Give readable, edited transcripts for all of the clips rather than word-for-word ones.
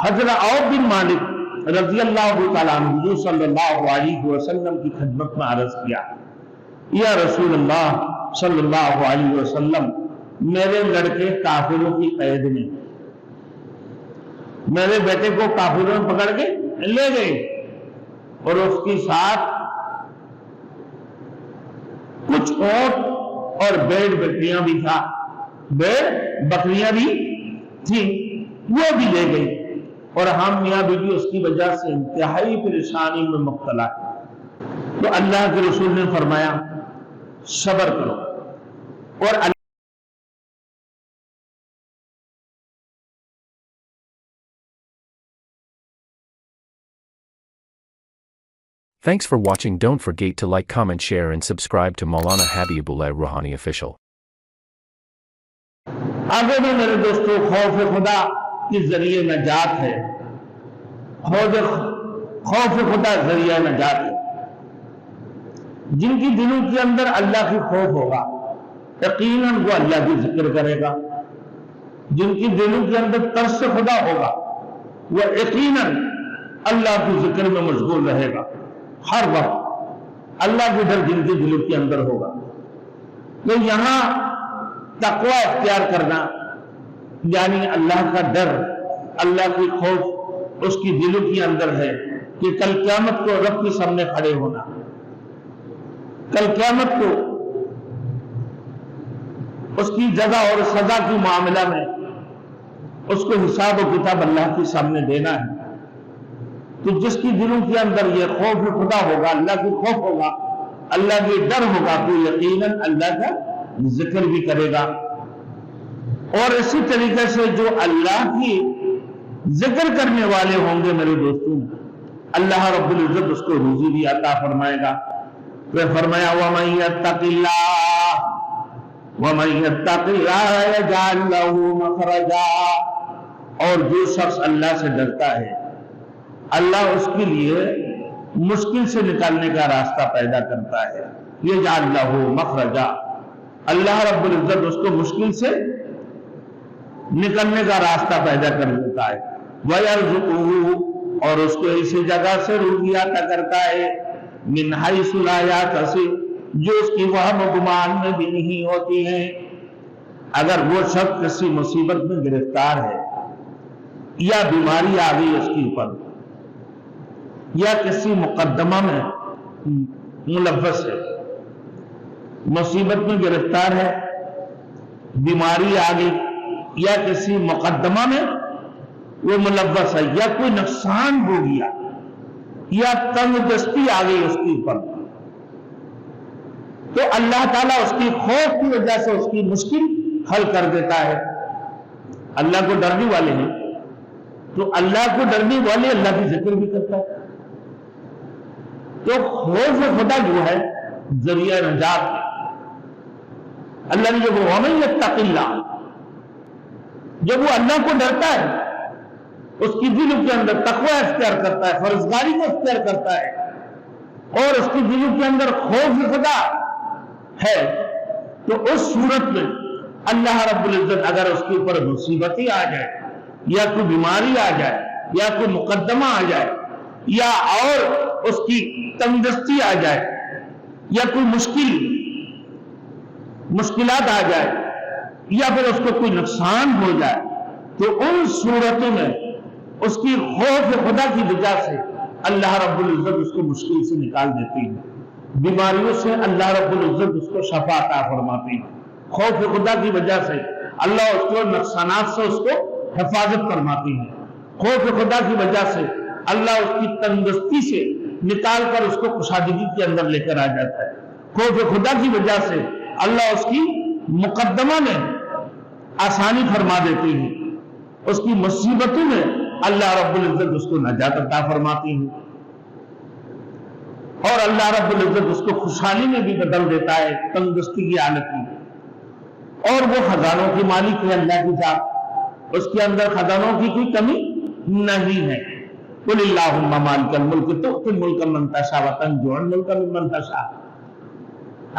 حضرت عوف بن مالک رضی اللہ تعالیٰ عنہ حضور صلی اللہ علیہ وسلم کی خدمت میں عرض کیا، یا رسول اللہ صلی اللہ علیہ وسلم، میرے لڑکے کافروں کی قید میں، میرے بیٹے کو کافروں نے پکڑ کے لے گئے اور اس کے ساتھ کچھ اونٹ اور بھیڑ بکریاں بھی تھا، بھیڑ بکریاں بھی تھی، وہ بھی لے گئی، اور ہم میاں بیوی اس کی وجہ سے انتہائی پریشانی میں مبتلا ہے۔ تو اللہ کے رسول نے فرمایا صبر کرو، اور Thanks for watching. Don't forget to like, comment, share and subscribe to Maulana Habibullah Ruhani Official. آگے میں میرے دوستوں خوف خدا کی ذریعہ نجات ہے، خوف خدا ذریعہ نجات ہے۔ جن کی دلوں کے اندر اللہ کی خوف ہوگا یقیناً وہ اللہ کی ذکر کرے گا، جن کی دلوں کے اندر ترس خدا ہوگا وہ یقیناً اللہ کی ذکر میں مشغول رہے گا، ہر وقت اللہ کی ڈر جن کے دلوں کے اندر ہوگا۔ تو یہاں تقوی اختیار کرنا یعنی اللہ کا ڈر، اللہ کی خوف اس کی دلوں کے اندر ہے کہ کل قیامت کو رب کے سامنے کھڑے ہونا، کل قیامت کو اس کی جزا اور سزا کی معاملہ میں اس کو حساب و کتاب اللہ کے سامنے دینا ہے۔ تو جس کی دلوں کے اندر یہ خوف خدا ہوگا، اللہ کی خوف ہوگا، اللہ کی ڈر ہوگا، تو یقیناً اللہ کا ذکر بھی کرے گا۔ اور اسی طریقے سے جو اللہ کی ذکر کرنے والے ہوں گے میرے دوستوں، اللہ رب العزت اس کو روزی بھی عطا فرمائے گا۔ وہ فرمایا وَمَن يَتَّقِ اللَّهَ يَجْعَل لَّهُ مَخْرَجًا، اور جو شخص اللہ سے ڈرتا ہے اللہ اس کے لیے مشکل سے نکالنے کا راستہ پیدا کرتا ہے۔ یجعل لہ مخرجا، اللہ رب العزت اس کو مشکل سے نکلنے کا راستہ پیدا کر دیتا ہے۔ وَيَرْزُقُهُ، اور اس کو اسی جگہ سے روزی عطا کرتا ہے، مِنْ حَيْثُ لَا يَحْتَسِبُ، جو اس کی وہم و گمان میں بھی نہیں ہوتی ہیں۔ اگر وہ شخص کسی مصیبت میں گرفتار ہے یا بیماری آ گئی اس کے اوپر یا کسی مقدمہ میں ملوث ہے، مصیبت میں گرفتار ہے، بیماری آ گئی یا کسی مقدمہ میں وہ ملوث ہے، یا کوئی نقصان ہو گیا یا تنگ دستی آ گئی اس کے اوپر، تو اللہ تعالیٰ اس کی خوف کی وجہ سے اس کی مشکل حل کر دیتا ہے۔ اللہ کو ڈرنے والے ہیں تو اللہ کو ڈرنے والے اللہ کی ذکر بھی کرتا ہے۔ تو خوف خدا جو ہے ذریعہ نجات ہے۔ اللہ نے جب وَمَن يَتَّقِ اللَّهَ، جب وہ اللہ کو ڈرتا ہے، اس کی دلوں کے اندر تقوی اختیار کرتا ہے، فرزگاری کو اختیار کرتا ہے، اور اس کی دلوں کے اندر خوف خدا ہے، تو اس صورت میں اللہ رب العزت اگر اس کے اوپر مصیبتیں آ جائے یا کوئی بیماری آ جائے یا کوئی مقدمہ آ جائے یا اور اس کی تنگدستی آ جائے یا کوئی مشکلات آ جائے یا پھر اس کو کوئی نقصان ہو جائے، تو ان صورتوں میں اس کی خوف خدا کی وجہ سے اللہ رب العزت اس کو مشکل سے نکال دیتی ہے، بیماریوں سے اللہ رب العزت اس کو شفا عطا فرماتی ہے، خوف خدا کی وجہ سے اللہ اس کو نقصانات سے اس کو حفاظت فرماتی ہے، خوف خدا کی وجہ سے اللہ اس کی تندرستی سے نکال کر اس کو کشادگی کے اندر لے کر آ جاتا ہے، خوف خدا کی وجہ سے اللہ اس کی مقدمہ میں آسانی فرما دیتی ہے، اس کی مصیبتوں میں اللہ رب العزت اس کو نجات عطا فرماتی ہے، اور اللہ رب العزت اس کو خوشحالی میں بھی بدل دیتا ہے تندرستی کی حالت میں، اور وہ خزانوں کی مالک ہے اللہ کی ذات، اس کے اندر خزانوں کی کوئی کمی نہیں ہے۔ قُلِ اللَّهُمَّ مَالِكَ الْمُلْكِ تُؤْتِي الْمُلْكَ مَن تَشَاءُ وَتَنزِعُ الْمُلْكَ مِمَّن تَشَاءُ،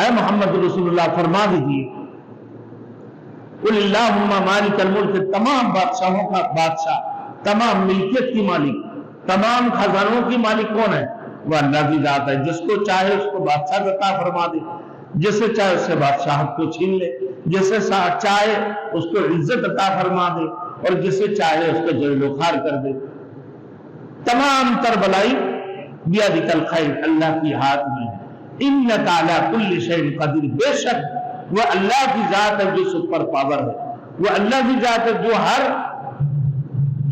اے محمد رسول اللہ فرما دیجئے قُلِ اللَّهُمَّ مَالِكَ الْمُلْكِ، تمام بادشاہوں کا بادشاہ تمام ملکیت کی مالک، تمام خزانوں کی مالک کون ہے؟ وہ اللہ کی ذات ہے۔ جس کو چاہے اس کو بادشاہ عطا فرما دے، جسے چاہے اس سے بادشاہت کو چھین لے، جسے چاہے اس کو عزت عطا فرما دے، اور جسے چاہے اس کو ذلیل و خوار کر دے۔ تمام تر بلائی بیدک الخیر، اللہ کی ہاتھ میں ہے۔ انک علی کل شیء قدیر، بے شک وہ اللہ کی ذات ہے جو سپر پاور ہے، وہ اللہ کی ذات ہے جو ہر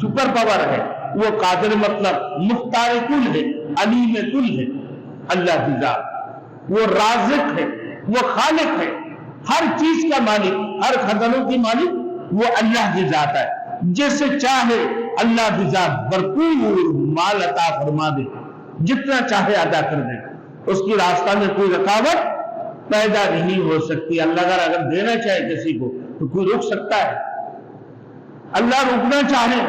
سپر پاور ہے، وہ قادر مطلب مختار کل ہے، علیم کل ہے۔ اللہ کی ذات وہ رازق ہے، وہ خالق ہے، ہر چیز کا مالک، ہر خزانوں کی مالک وہ اللہ کی ذات ہے۔ جیسے چاہے اللہ کی ذات بھرپور مال عطا فرما دے، جتنا چاہے ادا کر دے، اس کی راستہ میں کوئی رکاوٹ پیدا نہیں ہو سکتی۔ اللہ اگر دینا چاہے کسی کو تو کوئی روک سکتا ہے؟ اللہ روکنا چاہے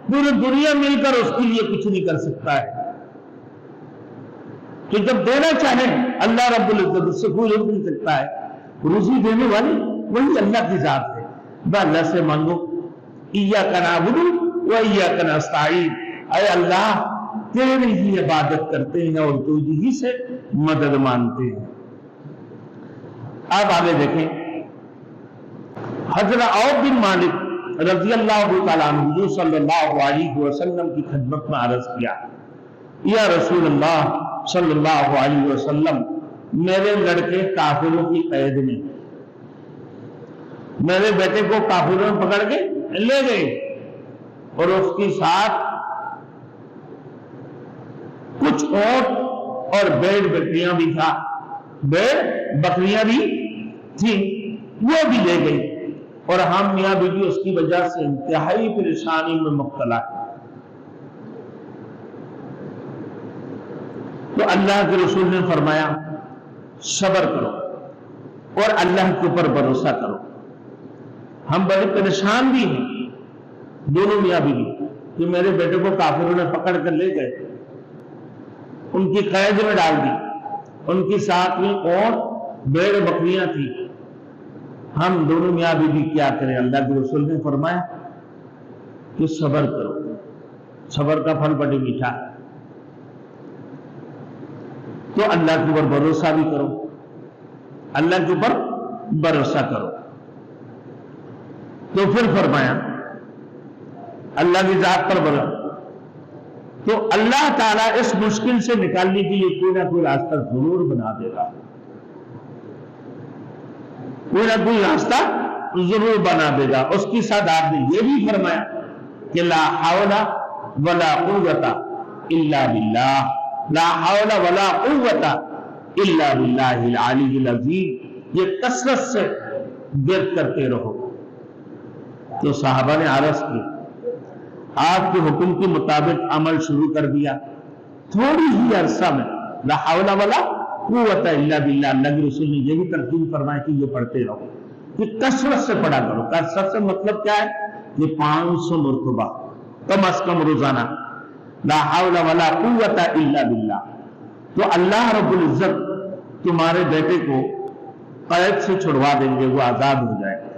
پوری دنیا مل کر اس کے لیے کچھ نہیں کر سکتا ہے۔ تو جب دینا چاہے اللہ رب العزت، اس سے کوئی روک نہیں سکتا ہے۔ روزی دینے والی وہی اللہ کی ذات ہے۔ بس اللہ سے مانگو، ایاک نعبد و ایاک نستعین، اے اللہ تیری ہی عبادت کرتے ہیں اور تجھی سے مدد مانگتے ہیں۔ اب آگے دیکھیں، حضرت عوف بن مالک رضی اللہ تعالیٰ عنہ حضور صلی اللہ علیہ وسلم کی خدمت میں عرض کیا، یا رسول اللہ صلی اللہ علیہ وسلم، میرے لڑکے کافروں کی قید میں، میرے بیٹے کو کافروں میں پکڑ کے لے گئے، اور اس کے ساتھ کچھ اونٹ اور بھیڑ بکریاں بھی تھا، بھیڑ بکریاں بھی تھی، وہ بھی لے گئی، اور ہم میاں بیوی اس کی وجہ سے انتہائی پریشانی میں مبتلا ہے۔ تو اللہ کے رسول نے فرمایا صبر کرو اور اللہ کے اوپر بھروسہ کرو، ہم بڑے پریشان بھی ہیں دونوں میاں بیوی کہ میرے بیٹے کو کافروں نے پکڑ کر لے گئے، ان کی قید میں ڈال دی، ان کی ساتھ میں اونٹ بھیڑ بکریاں تھی، ہم دونوں میاں بیوی کیا کریں؟ اللہ کے رسول نے فرمایا کہ صبر کرو، صبر کا پھل بڑے میٹھا ہے، تو اللہ کے اوپر بھروسہ بھی کرو، اللہ کے اوپر بھروسہ کرو۔ تو پھر فرمایا اللہ کی ذات پر بھروسہ، تو اللہ تعالیٰ اس مشکل سے نکالنے کے لیے کوئی نہ کوئی راستہ ضرور بنا دے گا، کوئی نہ کوئی راستہ ضرور بنا دے گا۔ اس کے ساتھ آپ نے یہ بھی فرمایا کہ لا حول ولا قوت الا باللہ، لا حول ولا قوت الا باللہ العلی العظیم، یہ کثرت سے ورد کرتے رہو۔ تو صحابہ نے عرض کی، آپ کے حکم کے مطابق عمل شروع کر دیا، تھوڑی ہی عرصہ میں لا حول ولا قوت الا باللہ، اللہ کے رسول نے یہی ترتیب فرمایا کہ یہ پڑھتے رہو، کہ کثرت سے پڑھا کرو۔ کثرت سے مطلب کیا ہے؟ یہ 500 مرتبہ کم از کم روزانہ لا حول ولا قوت الا باللہ، تو اللہ رب العزت تمہارے بیٹے کو قید سے چھڑوا دیں گے، وہ آزاد ہو جائے گا،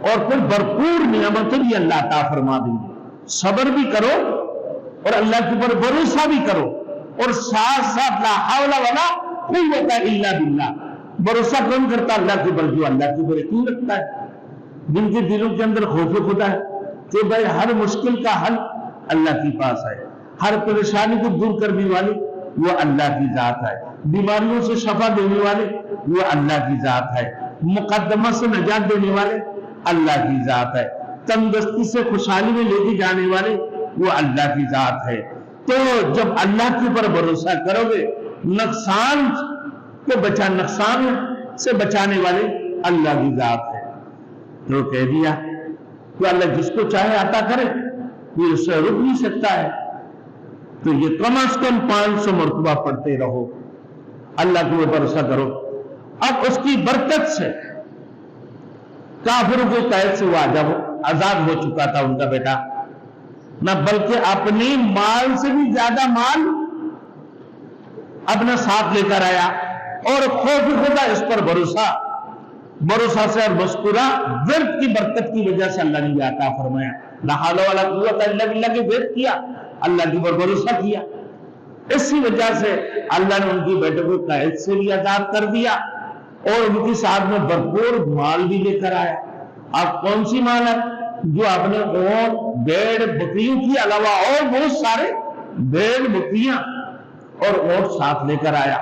اور پھر بھرپور نعمتیں بھی اللہ عطا فرما دیں گے۔ صبر بھی کرو اور اللہ کے اوپر بھروسہ بھی کرو، اور ساتھ ساتھ لا حول ولا قوت الا باللہ، بھروسہ کون کرتا؟ اللہ کے اوپر، جو اللہ کے اوپر یقین رکھتا ہے، جن کے دلوں کے اندر خوف خدا ہے کہ بھائی ہر مشکل کا حل اللہ کے پاس ہے، ہر پریشانی کو دور کرنے والے وہ اللہ کی ذات ہے، بیماریوں سے شفا دینے والے وہ اللہ کی ذات ہے، مقدمہ سے نجات دینے والے اللہ کی ذات ہے، تندرستی سے خوشحالی میں لے کے جانے والے وہ اللہ کی ذات ہے۔ تو جب اللہ کے اوپر بھروسہ کرو گے، نقصان سے بچانے والے اللہ کی ذات ہے۔ تو کہہ دیا کہ اللہ جس کو چاہے عطا کرے، کوئی اس سے رک نہیں سکتا ہے۔ تو یہ کم از کم 500 مرتبہ پڑھتے رہو، اللہ کے اوپر بھروسہ کرو۔ اب اس کی برکت سے کافروں کے قید سے وہ آزاد ہو چکا تھا ان کا بیٹا، نہ بلکہ اپنے مال سے بھی زیادہ مال اپنا ساتھ لے کر آیا، اور خوف خدا اس پر بھروسہ بھروسہ سے اور مذکورہ ورد کی برکت کی وجہ سے اللہ نے یہ عطا فرمایا. لا حول ولا قوت الا باللہ کے ورد کیا, اللہ کے اوپر بھروسہ کیا, اسی وجہ سے اللہ نے ان کی بیٹوں کو قید سے بھی آزاد کر دیا اور ان کی ساتھ میں بھرپور مال بھی لے کر آیا. آپ کون سی مال ہے؟ جو آپ نے اونٹ بھیڑ بکریوں کے علاوہ اور بہت سارے بھیڑ بکریاں اور اونٹ ساتھ لے کر آیا.